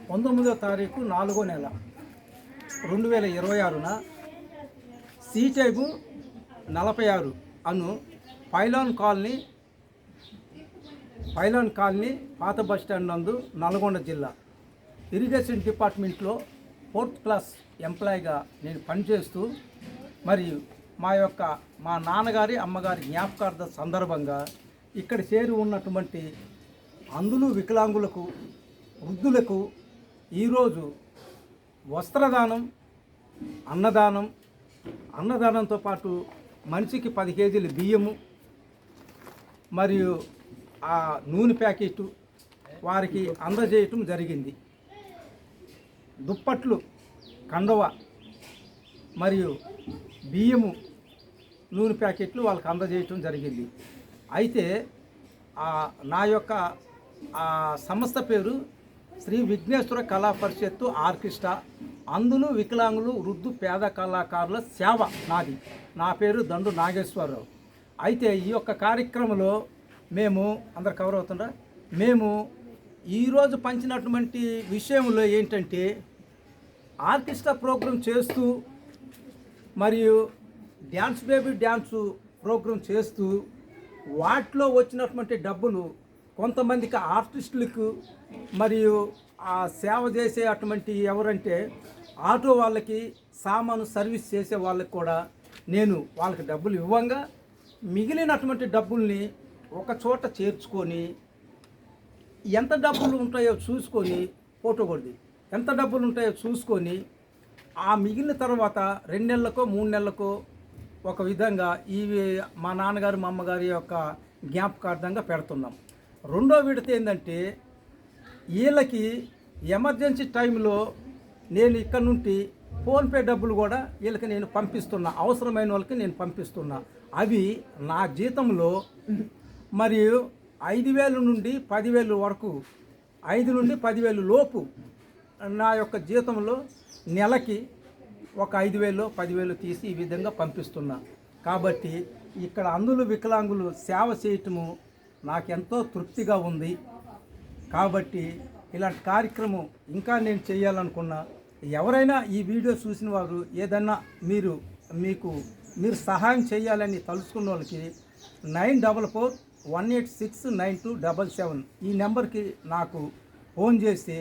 19వ తారీఖు 4వ నెల 2026న సి టైపు 46 అను పైలాన్ కాలనీ పాత బస్టాండ్ నందు నల్గొండ జిల్లా ఇరిగేషన్ డిపార్ట్మెంట్లో 4th క్లాస్ ఎంప్లాయీగా నేను పనిచేస్తూ మరియు మా నాన్నగారి అమ్మగారి జ్ఞాపకార్థ సందర్భంగా ఇక్కడ చేరి ఉన్నటువంటి అందులు వికలాంగులకు వృద్ధులకు ఈరోజు వస్త్రదానం అన్నదానంతో పాటు మనిషికి 10 కేజీల బియ్యము మరియు ఆ నూనె ప్యాకెట్ వారికి అందజేయటం జరిగింది. దుప్పట్లు, కండవ మరియు బియ్యము, నూనె ప్యాకెట్లు వాళ్ళకి అందజేయటం జరిగింది. అయితే నా యొక్క సంస్థ పేరు శ్రీ విఘ్నేశ్వర కళా పరిషత్తు ఆర్కెస్ట్రా అందులు వికలాంగులు వృద్ధు పేద కళాకారుల సేవ నాది. నా పేరు దండు నాగేశ్వరరావు. అయితే ఈ యొక్క కార్యక్రమంలో మేము అందరు కవర్ అవుతుందా, మేము ఈరోజు పంచినటువంటి విషయంలో ఏంటంటే ఆర్కెస్ట్రా ప్రోగ్రాం చేస్తూ మరియు డ్యాన్స్ బేబీ డ్యాన్సు ప్రోగ్రాం చేస్తూ వాటిలో వచ్చినటువంటి డబ్బులు కొంతమందికి ఆర్టిస్టులకు మరియు ఆ సేవ చేసే అటువంటి ఎవరంటే ఆటో వాళ్ళకి, సామాను సర్వీస్ చేసే వాళ్ళకి కూడా నేను వాళ్ళకి డబ్బులు ఇవ్వంగా మిగిలినటువంటి డబ్బుల్ని ఒక చోట చేర్చుకొని ఎంత డబ్బులు ఉంటాయో చూసుకొని ఫోటో కొద్ది ఎంత డబ్బులు ఉంటాయో చూసుకొని ఆ మిగిలిన తర్వాత 2 నెలలకో 3 నెలలకో ఒక విధంగా మా నాన్నగారు మా అమ్మగారి యొక్క జ్ఞాపకార్థంగా పెడుతున్నాం. రెండో విడత ఏంటంటే వీళ్ళకి ఎమర్జెన్సీ టైంలో నేను ఇక్కడ నుండి ఫోన్పే డబ్బులు కూడా వీళ్ళకి నేను పంపిస్తున్నా, అవసరమైన వాళ్ళకి నేను పంపిస్తున్నా. అవి నా జీతంలో మరియు 5,000 నుండి 10,000 వరకు, 5 నుండి 10,000 లోపు నా యొక్క జీతంలో నెలకి ఒక 5,000 10,000 తీసి ఈ విధంగా పంపిస్తున్నా. కాబట్టి ఇక్కడ అందులు వికలాంగులు సేవ చేయటము నాకెంతో తృప్తిగా ఉంది. కాబట్టి ఇలాంటి కార్యక్రమం ఇంకా నేను చేయాలనుకున్నా, ఎవరైనా ఈ వీడియో చూసిన వారు ఏదన్నా మీరు సహాయం చేయాలని తలుచుకున్న వాళ్ళకి 9441869277 ఈ నెంబర్కి నాకు ఫోన్ చేసి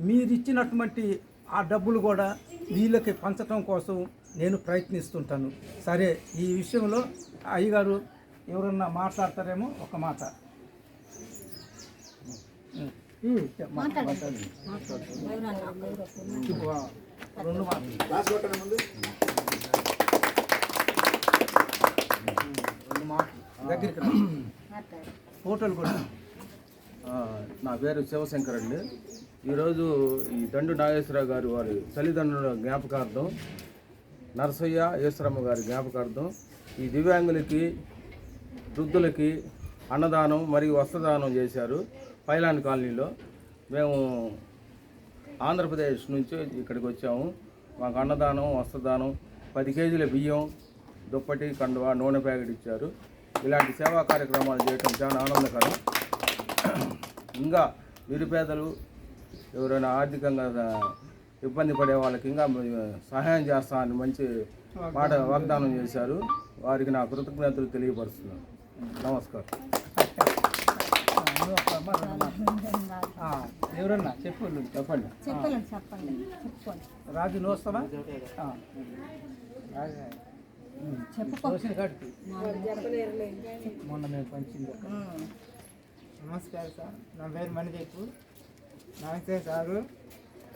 మీరు ఇచ్చినటువంటి ఆ డబ్బులు కూడా వీళ్ళకి పంచడం కోసం నేను ప్రయత్నిస్తుంటాను. సరే, ఈ విషయంలో అయ్యగారు ఎవరన్నా మాట్లాడతారేమో ఒక మాట. రెండు మాటలు దగ్గరికి ఫోటోలు కూడా. నా పేరు శివశంకర్ అండి. ఈరోజు ఈ దండు నాగేశ్వరరావు గారు వారి తల్లిదండ్రుల జ్ఞాపకార్థం, నరసయ్య ఈశ్వరమ్మ గారి జ్ఞాపకార్థం ఈ దివ్యాంగులకి వృద్ధులకి అన్నదానం మరియు వస్త్రదానం చేశారు. పైలాన్ కాలనీలో మేము ఆంధ్రప్రదేశ్ నుంచి ఇక్కడికి వచ్చాము. మాకు అన్నదానం, వస్త్రదానం, 10 కేజీల బియ్యం, దుప్పటి, కండువా, నూనె ప్యాకెట్ ఇచ్చారు. ఇలాంటి సేవా కార్యక్రమాలు చేయడం చాలా ఆనందకరం. ఇంకా నిరుపేదలు ఎవరైనా ఆర్థికంగా ఇబ్బంది పడే వాళ్ళకి ఇంకా సహాయం చేస్తామని మంచి మాట వాగ్దానం చేశారు. వారికి నా కృతజ్ఞతలు తెలియపరుస్తున్నాను. నమస్కారం. ఎవరన్నా చెప్పండి. రాజు నువ్వు వస్తావా? మొన్న మేము పంచింది. నమస్కారం సార్, నా పేరు మణిదీపు. నమస్తే సారు.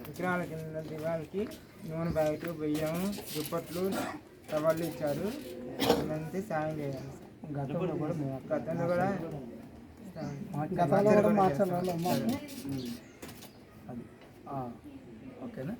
విగ్రహాల కింద దివాళ్ళకి నూనె ప్యాకెట్, బియ్యం, దుప్పట్లు, టవళ్ళు ఇచ్చారు. అంతే సాయం చేయాలి. గతంలో కూడా మాట్లాడాలి. ఓకేనా?